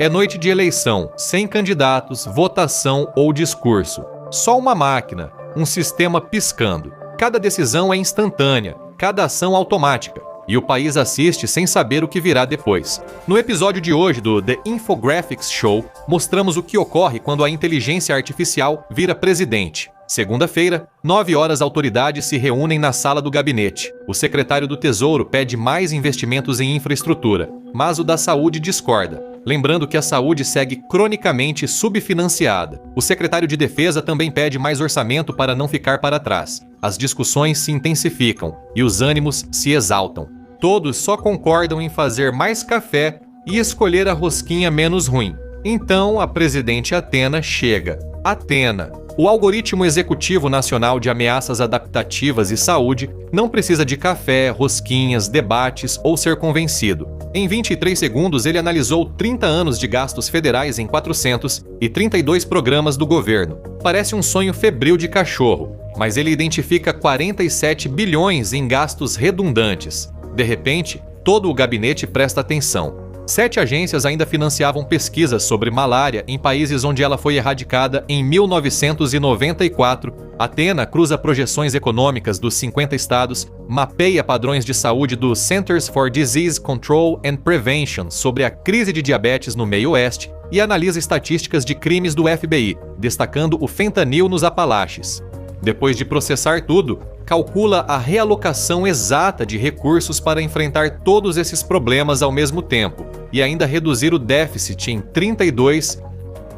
É noite de eleição, sem candidatos, votação ou discurso. Só uma máquina, um sistema piscando. Cada decisão é instantânea, cada ação automática. E o país assiste sem saber o que virá depois. No episódio de hoje do The Infographics Show, mostramos o que ocorre quando a inteligência artificial vira presidente. Segunda-feira, 9 horas, autoridades se reúnem na sala do gabinete. O secretário do Tesouro pede mais investimentos em infraestrutura, mas o da saúde discorda. Lembrando que a saúde segue cronicamente subfinanciada. O secretário de Defesa também pede mais orçamento para não ficar para trás. As discussões se intensificam e os ânimos se exaltam. Todos só concordam em fazer mais café e escolher a rosquinha menos ruim. Então a presidente Atena chega. Atena, o algoritmo executivo nacional de ameaças adaptativas e saúde, não precisa de café, rosquinhas, debates ou ser convencido. Em 23 segundos, ele analisou 30 anos de gastos federais em 432 programas do governo. Parece um sonho febril de cachorro, mas ele identifica 47 bilhões em gastos redundantes. De repente, todo o gabinete presta atenção. 7 agências ainda financiavam pesquisas sobre malária em países onde ela foi erradicada em 1994. Atena cruza projeções econômicas dos 50 estados, mapeia padrões de saúde do Centers for Disease Control and Prevention sobre a crise de diabetes no meio oeste e analisa estatísticas de crimes do FBI, destacando o fentanil nos Apalaches. Depois de processar tudo, calcula a realocação exata de recursos para enfrentar todos esses problemas ao mesmo tempo e ainda reduzir o déficit em 32.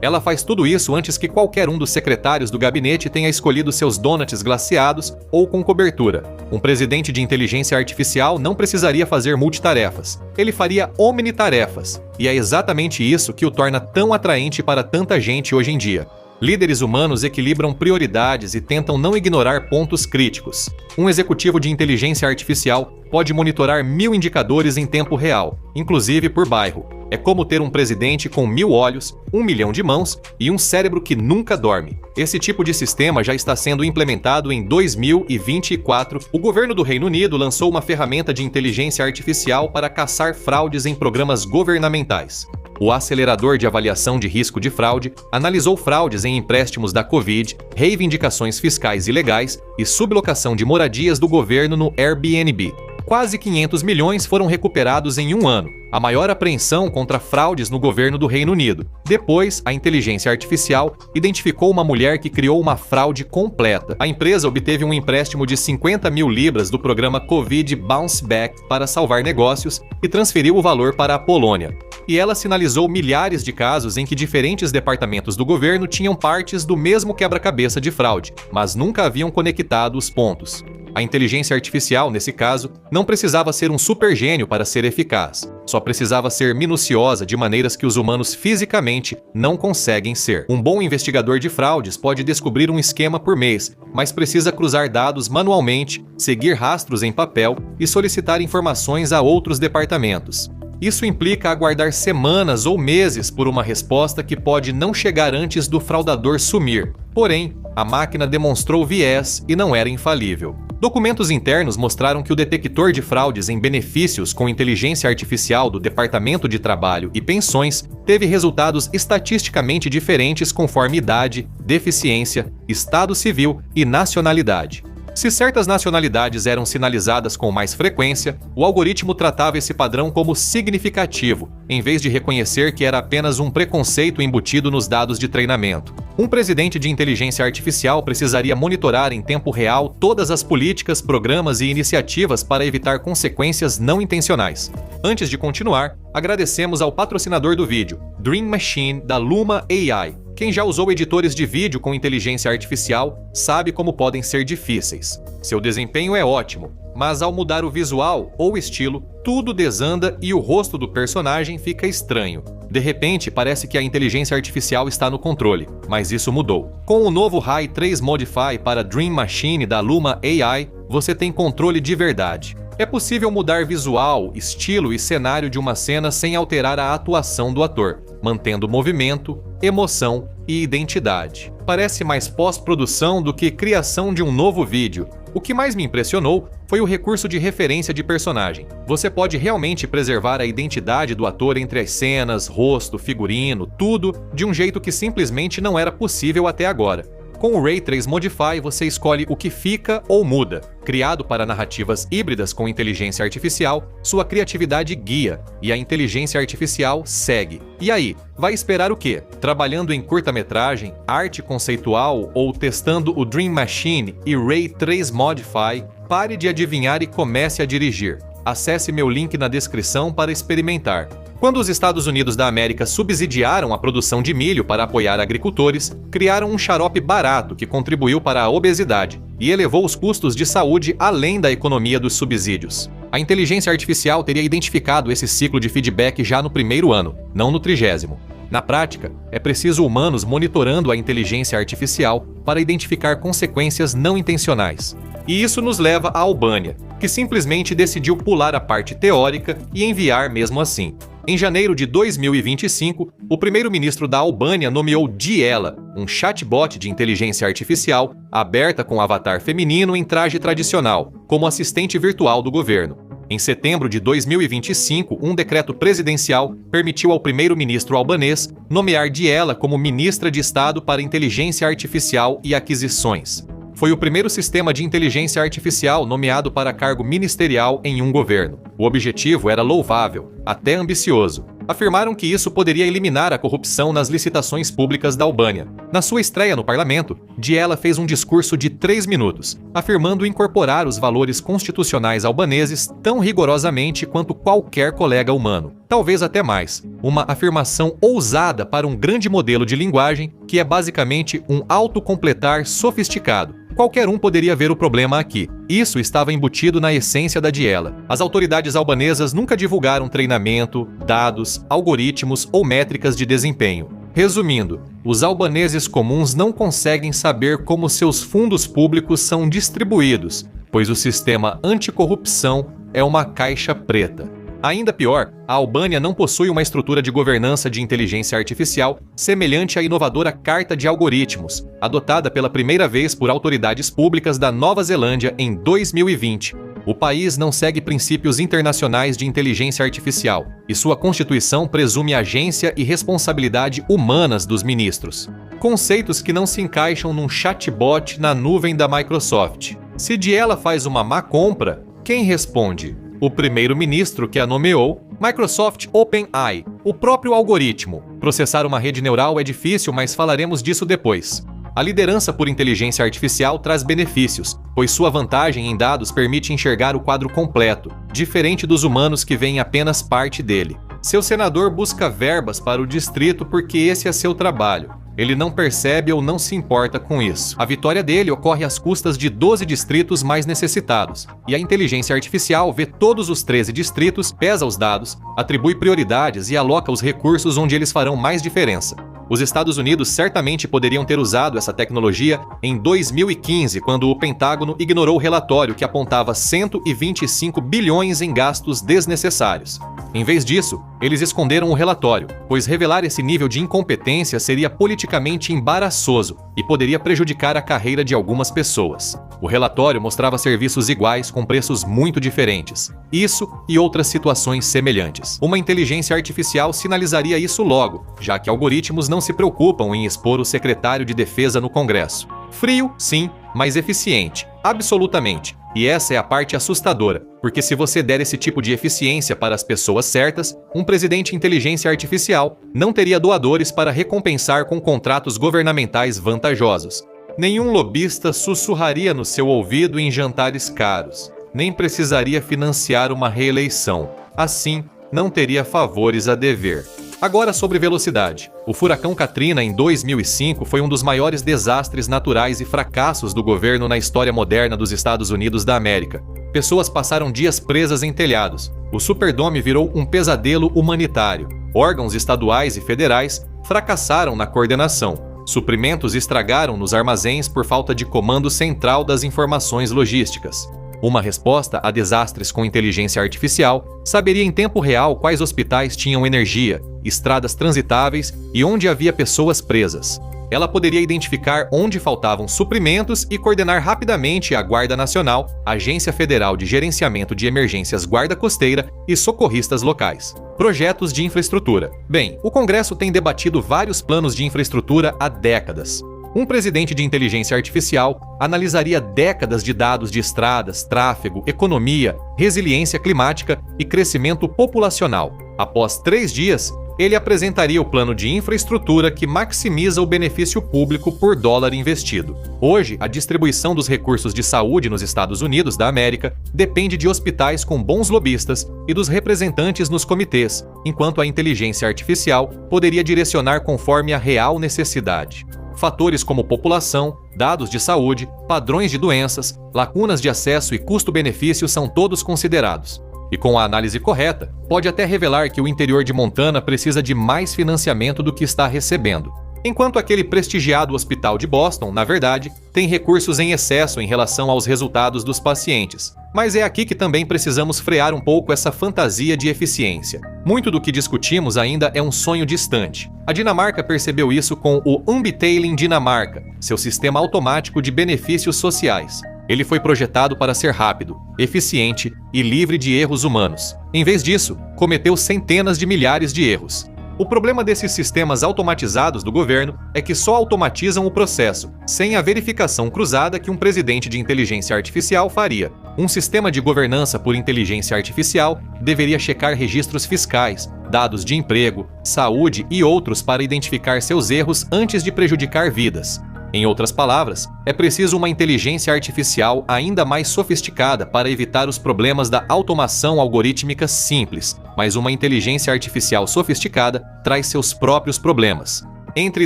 Ela faz tudo isso antes que qualquer um dos secretários do gabinete tenha escolhido seus donuts glaciados ou com cobertura. Um presidente de inteligência artificial não precisaria fazer multitarefas. Ele faria omnitarefas. E é exatamente isso que o torna tão atraente para tanta gente hoje em dia. Líderes humanos equilibram prioridades e tentam não ignorar pontos críticos. Um executivo de inteligência artificial pode monitorar 1000 indicadores em tempo real, inclusive por bairro. É como ter um presidente com 1000 olhos, 1 milhão de mãos e um cérebro que nunca dorme. Esse tipo de sistema já está sendo implementado em 2024. O governo do Reino Unido lançou uma ferramenta de inteligência artificial para caçar fraudes em programas governamentais. O acelerador de avaliação de risco de fraude analisou fraudes em empréstimos da Covid, reivindicações fiscais ilegais e sublocação de moradias do governo no Airbnb. Quase 500 milhões foram recuperados em um ano, a maior apreensão contra fraudes no governo do Reino Unido. Depois, a inteligência artificial identificou uma mulher que criou uma fraude completa. A empresa obteve um empréstimo de 50 mil libras do programa Covid Bounce Back para salvar negócios e transferiu o valor para a Polônia. E ela sinalizou milhares de casos em que diferentes departamentos do governo tinham partes do mesmo quebra-cabeça de fraude, mas nunca haviam conectado os pontos. A inteligência artificial, nesse caso, não precisava ser um supergênio para ser eficaz. Só precisava ser minuciosa de maneiras que os humanos fisicamente não conseguem ser. Um bom investigador de fraudes pode descobrir um esquema por mês, mas precisa cruzar dados manualmente, seguir rastros em papel e solicitar informações a outros departamentos. Isso implica aguardar semanas ou meses por uma resposta que pode não chegar antes do fraudador sumir. Porém, a máquina demonstrou viés e não era infalível. Documentos internos mostraram que o detector de fraudes em benefícios com inteligência artificial do Departamento de Trabalho e Pensões teve resultados estatisticamente diferentes conforme idade, deficiência, estado civil e nacionalidade. Se certas nacionalidades eram sinalizadas com mais frequência, o algoritmo tratava esse padrão como significativo, em vez de reconhecer que era apenas um preconceito embutido nos dados de treinamento. Um presidente de inteligência artificial precisaria monitorar em tempo real todas as políticas, programas e iniciativas para evitar consequências não intencionais. Antes de continuar, agradecemos ao patrocinador do vídeo, Dream Machine, da Luma AI. Quem já usou editores de vídeo com inteligência artificial sabe como podem ser difíceis. Seu desempenho é ótimo, mas ao mudar o visual ou estilo, tudo desanda e o rosto do personagem fica estranho. De repente, parece que a inteligência artificial está no controle, mas isso mudou. Com o novo High 3 Modify para Dream Machine da Luma AI, você tem controle de verdade. É possível mudar visual, estilo e cenário de uma cena sem alterar a atuação do ator, mantendo movimento, emoção e identidade. parece mais pós-produção do que criação de um novo vídeo. O que mais me impressionou foi o recurso de referência de personagem. Você pode realmente preservar a identidade do ator entre as cenas, rosto, figurino, tudo, de um jeito que simplesmente não era possível até agora. Com o Ray Trace Modify, você escolhe o que fica ou muda. Criado para narrativas híbridas com inteligência artificial, sua criatividade guia e a inteligência artificial segue. E aí, vai esperar o quê? Trabalhando em curta-metragem, arte conceitual ou testando o Dream Machine e Ray Trace Modify? Pare de adivinhar e comece a dirigir. Acesse meu link na descrição para experimentar. Quando os Estados Unidos da América subsidiaram a produção de milho para apoiar agricultores, criaram um xarope barato que contribuiu para a obesidade e elevou os custos de saúde além da economia dos subsídios. A inteligência artificial teria identificado esse ciclo de feedback já no primeiro ano, não no 30º. Na prática, é preciso humanos monitorando a inteligência artificial para identificar consequências não intencionais. E isso nos leva à Albânia, que simplesmente decidiu pular a parte teórica e enviar mesmo assim. Em janeiro de 2025, o primeiro-ministro da Albânia nomeou Diela, um chatbot de inteligência artificial aberta com avatar feminino em traje tradicional, como assistente virtual do governo. Em setembro de 2025, um decreto presidencial permitiu ao primeiro-ministro albanês nomear Diela como ministra de Estado para Inteligência Artificial e Aquisições. Foi o primeiro sistema de inteligência artificial nomeado para cargo ministerial em um governo. O objetivo era louvável, até ambicioso. Afirmaram que isso poderia eliminar a corrupção nas licitações públicas da Albânia. Na sua estreia no parlamento, Diela fez um discurso de 3 minutos, afirmando incorporar os valores constitucionais albaneses tão rigorosamente quanto qualquer colega humano. Talvez até mais. Uma afirmação ousada para um grande modelo de linguagem que é basicamente um autocompletar sofisticado. Qualquer um poderia ver o problema aqui. Isso estava embutido na essência da Diela. As autoridades albanesas nunca divulgaram treinamento, dados, algoritmos ou métricas de desempenho. Resumindo, os albaneses comuns não conseguem saber como seus fundos públicos são distribuídos, pois o sistema anticorrupção é uma caixa preta. Ainda pior, a Albânia não possui uma estrutura de governança de inteligência artificial semelhante à inovadora Carta de Algoritmos, adotada pela primeira vez por autoridades públicas da Nova Zelândia em 2020. O país não segue princípios internacionais de inteligência artificial, e sua Constituição presume agência e responsabilidade humanas dos ministros. Conceitos que não se encaixam num chatbot na nuvem da Microsoft. Se Diela faz uma má compra, quem responde? O primeiro-ministro que a nomeou, Microsoft OpenAI, o próprio algoritmo. Processar uma rede neural é difícil, mas falaremos disso depois. A liderança por inteligência artificial traz benefícios, pois sua vantagem em dados permite enxergar o quadro completo, diferente dos humanos que veem apenas parte dele. Seu senador busca verbas para o distrito porque esse é seu trabalho. Ele não percebe ou não se importa com isso. A vitória dele ocorre às custas de 12 distritos mais necessitados, e a inteligência artificial vê todos os 13 distritos, pesa os dados, atribui prioridades e aloca os recursos onde eles farão mais diferença. Os Estados Unidos certamente poderiam ter usado essa tecnologia em 2015, quando o Pentágono ignorou o relatório que apontava 125 bilhões em gastos desnecessários. Em vez disso, eles esconderam o relatório, pois revelar esse nível de incompetência seria politicamente embaraçoso e poderia prejudicar a carreira de algumas pessoas. O relatório mostrava serviços iguais com preços muito diferentes. Isso e outras situações semelhantes. Uma inteligência artificial sinalizaria isso logo, já que algoritmos não se preocupam em expor o secretário de Defesa no Congresso. Frio, sim, mas eficiente, absolutamente. E essa é a parte assustadora, porque se você der esse tipo de eficiência para as pessoas certas, um presidente inteligência artificial não teria doadores para recompensar com contratos governamentais vantajosos. Nenhum lobista sussurraria no seu ouvido em jantares caros, nem precisaria financiar uma reeleição. Assim, não teria favores a dever. Agora sobre velocidade. O furacão Katrina em 2005 foi um dos maiores desastres naturais e fracassos do governo na história moderna dos Estados Unidos da América. Pessoas passaram dias presas em telhados. O Superdome virou um pesadelo humanitário. Órgãos estaduais e federais fracassaram na coordenação. Suprimentos estragaram nos armazéns por falta de comando central das informações logísticas. Uma resposta a desastres com inteligência artificial saberia em tempo real quais hospitais tinham energia, estradas transitáveis e onde havia pessoas presas. Ela poderia identificar onde faltavam suprimentos e coordenar rapidamente a Guarda Nacional, Agência Federal de Gerenciamento de Emergências Guarda Costeira e socorristas locais. Projetos de infraestrutura. Bem, o Congresso tem debatido vários planos de infraestrutura há décadas. Um presidente de inteligência artificial analisaria décadas de dados de estradas, tráfego, economia, resiliência climática e crescimento populacional. Após 3 dias, ele apresentaria o plano de infraestrutura que maximiza o benefício público por dólar investido. Hoje, a distribuição dos recursos de saúde nos Estados Unidos da América depende de hospitais com bons lobistas e dos representantes nos comitês, enquanto a inteligência artificial poderia direcionar conforme a real necessidade. Fatores como população, dados de saúde, padrões de doenças, lacunas de acesso e custo-benefício são todos considerados. E com a análise correta, pode até revelar que o interior de Montana precisa de mais financiamento do que está recebendo. Enquanto aquele prestigiado hospital de Boston, na verdade, tem recursos em excesso em relação aos resultados dos pacientes. Mas é aqui que também precisamos frear um pouco essa fantasia de eficiência. Muito do que discutimos ainda é um sonho distante. A Dinamarca percebeu isso com o Udbetaling Dinamarca, seu sistema automático de benefícios sociais. Ele foi projetado para ser rápido, eficiente e livre de erros humanos. Em vez disso, cometeu centenas de milhares de erros. O problema desses sistemas automatizados do governo é que só automatizam o processo, sem a verificação cruzada que um presidente de inteligência artificial faria. Um sistema de governança por inteligência artificial deveria checar registros fiscais, dados de emprego, saúde e outros para identificar seus erros antes de prejudicar vidas. Em outras palavras, é preciso uma inteligência artificial ainda mais sofisticada para evitar os problemas da automação algorítmica simples, mas uma inteligência artificial sofisticada traz seus próprios problemas. Entre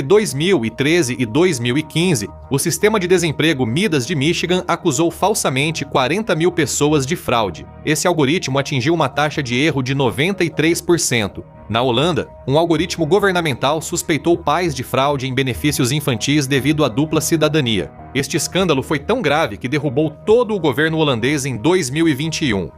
2013 e 2015, o sistema de desemprego Midas de Michigan acusou falsamente 40 mil pessoas de fraude. Esse algoritmo atingiu uma taxa de erro de 93%. Na Holanda, um algoritmo governamental suspeitou pais de fraude em benefícios infantis devido à dupla cidadania. Este escândalo foi tão grave que derrubou todo o governo holandês em 2021.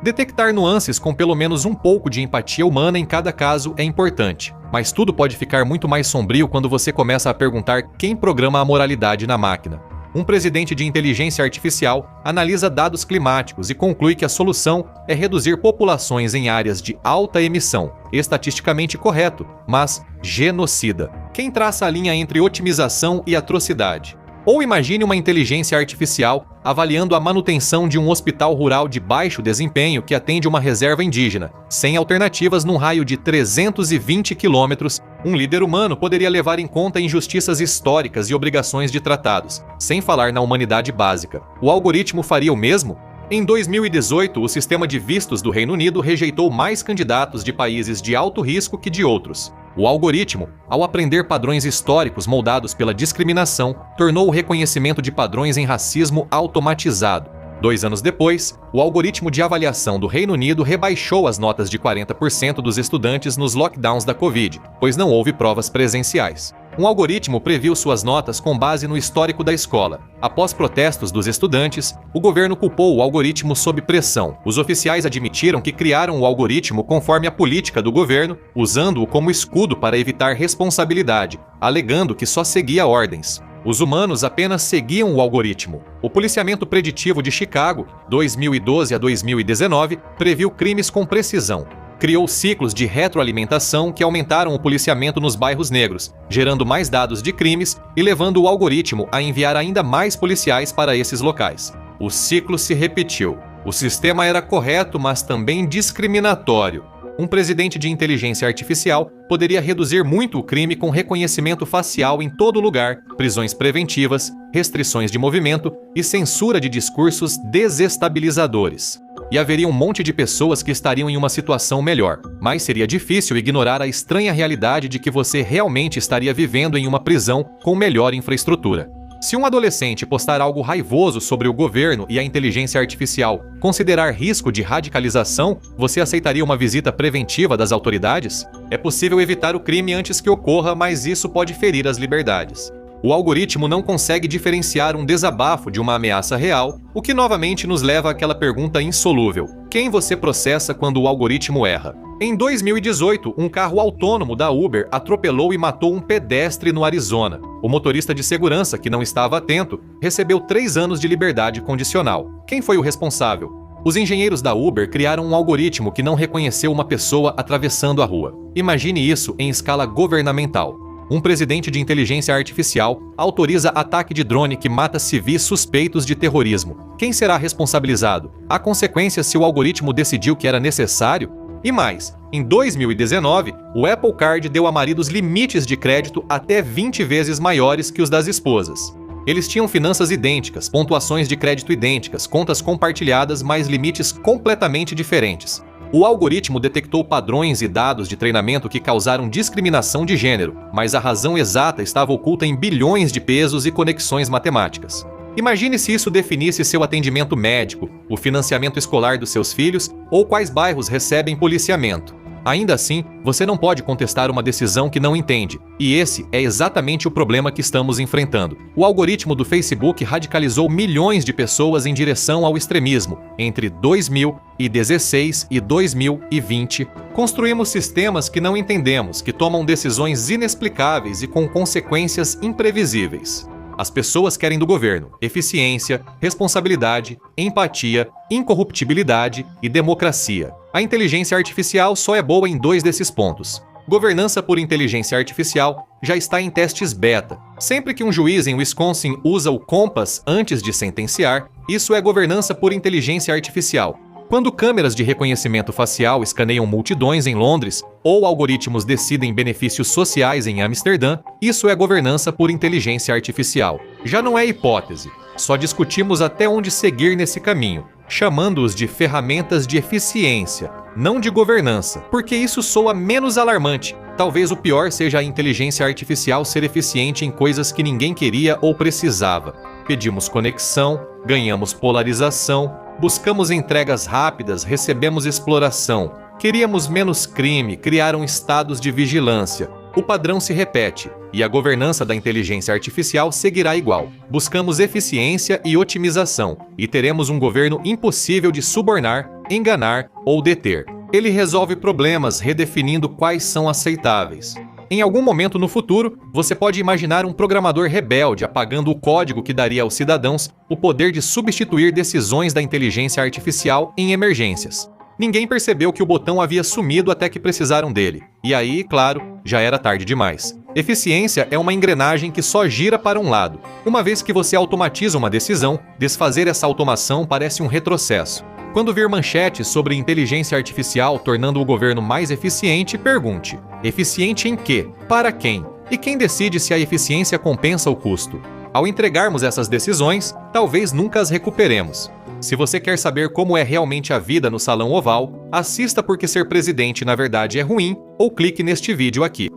Detectar nuances com pelo menos um pouco de empatia humana em cada caso é importante, mas tudo pode ficar muito mais sombrio quando você começa a perguntar quem programa a moralidade na máquina. Um presidente de inteligência artificial analisa dados climáticos e conclui que a solução é reduzir populações em áreas de alta emissão, estatisticamente correto, mas genocida. Quem traça a linha entre otimização e atrocidade? Ou imagine uma inteligência artificial avaliando a manutenção de um hospital rural de baixo desempenho que atende uma reserva indígena, sem alternativas num raio de 320 quilômetros. Um líder humano poderia levar em conta injustiças históricas e obrigações de tratados, sem falar na humanidade básica. O algoritmo faria o mesmo? Em 2018, o sistema de vistos do Reino Unido rejeitou mais candidatos de países de alto risco que de outros. O algoritmo, ao aprender padrões históricos moldados pela discriminação, tornou o reconhecimento de padrões em racismo automatizado. 2 anos depois, o algoritmo de avaliação do Reino Unido rebaixou as notas de 40% dos estudantes nos lockdowns da Covid, pois não houve provas presenciais. Um algoritmo previu suas notas com base no histórico da escola. Após protestos dos estudantes, o governo culpou o algoritmo sob pressão. Os oficiais admitiram que criaram o algoritmo conforme a política do governo, usando-o como escudo para evitar responsabilidade, alegando que só seguia ordens. Os humanos apenas seguiam o algoritmo. O policiamento preditivo de Chicago, 2012 a 2019, previu crimes com precisão. Criou ciclos de retroalimentação que aumentaram o policiamento nos bairros negros, gerando mais dados de crimes e levando o algoritmo a enviar ainda mais policiais para esses locais. O ciclo se repetiu. O sistema era correto, mas também discriminatório. Um presidente de inteligência artificial poderia reduzir muito o crime com reconhecimento facial em todo lugar, prisões preventivas, restrições de movimento e censura de discursos desestabilizadores. E haveria um monte de pessoas que estariam em uma situação melhor, mas seria difícil ignorar a estranha realidade de que você realmente estaria vivendo em uma prisão com melhor infraestrutura. Se um adolescente postar algo raivoso sobre o governo e a inteligência artificial considerar risco de radicalização, você aceitaria uma visita preventiva das autoridades? É possível evitar o crime antes que ocorra, mas isso pode ferir as liberdades. O algoritmo não consegue diferenciar um desabafo de uma ameaça real, o que novamente nos leva àquela pergunta insolúvel: quem você processa quando o algoritmo erra? Em 2018, um carro autônomo da Uber atropelou e matou um pedestre no Arizona. O motorista de segurança, que não estava atento, recebeu 3 anos de liberdade condicional. Quem foi o responsável? Os engenheiros da Uber criaram um algoritmo que não reconheceu uma pessoa atravessando a rua. Imagine isso em escala governamental. Um presidente de inteligência artificial autoriza ataque de drone que mata civis suspeitos de terrorismo. Quem será responsabilizado? Há consequências se o algoritmo decidiu que era necessário? E mais, em 2019, o Apple Card deu a maridos limites de crédito até 20 vezes maiores que os das esposas. Eles tinham finanças idênticas, pontuações de crédito idênticas, contas compartilhadas, mas limites completamente diferentes. O algoritmo detectou padrões e dados de treinamento que causaram discriminação de gênero, mas a razão exata estava oculta em bilhões de pesos e conexões matemáticas. Imagine se isso definisse seu atendimento médico, o financiamento escolar dos seus filhos ou quais bairros recebem policiamento. Ainda assim, você não pode contestar uma decisão que não entende, e esse é exatamente o problema que estamos enfrentando. O algoritmo do Facebook radicalizou milhões de pessoas em direção ao extremismo. Entre 2016 e 2020, construímos sistemas que não entendemos, que tomam decisões inexplicáveis e com consequências imprevisíveis. As pessoas querem do governo eficiência, responsabilidade, empatia, incorruptibilidade e democracia. A inteligência artificial só é boa em 2 desses pontos. Governança por inteligência artificial já está em testes beta. Sempre que um juiz em Wisconsin usa o Compass antes de sentenciar, isso é governança por inteligência artificial. Quando câmeras de reconhecimento facial escaneiam multidões em Londres ou algoritmos decidem benefícios sociais em Amsterdã, isso é governança por inteligência artificial. Já não é hipótese, só discutimos até onde seguir nesse caminho, chamando-os de ferramentas de eficiência, não de governança, porque isso soa menos alarmante. Talvez o pior seja a inteligência artificial ser eficiente em coisas que ninguém queria ou precisava. Pedimos conexão, ganhamos polarização, buscamos entregas rápidas, recebemos exploração. Queríamos menos crime, criaram estados de vigilância. O padrão se repete, e a governança da inteligência artificial seguirá igual. Buscamos eficiência e otimização, e teremos um governo impossível de subornar, enganar ou deter. Ele resolve problemas redefinindo quais são aceitáveis. Em algum momento no futuro, você pode imaginar um programador rebelde apagando o código que daria aos cidadãos o poder de substituir decisões da inteligência artificial em emergências. Ninguém percebeu que o botão havia sumido até que precisaram dele. E aí, claro, já era tarde demais. Eficiência é uma engrenagem que só gira para um lado. Uma vez que você automatiza uma decisão, desfazer essa automação parece um retrocesso. Quando vir manchetes sobre inteligência artificial tornando o governo mais eficiente, pergunte: eficiente em quê? Para quem? E quem decide se a eficiência compensa o custo? Ao entregarmos essas decisões, talvez nunca as recuperemos. Se você quer saber como é realmente a vida no Salão Oval, assista Porque Ser Presidente na Verdade é Ruim ou clique neste vídeo aqui.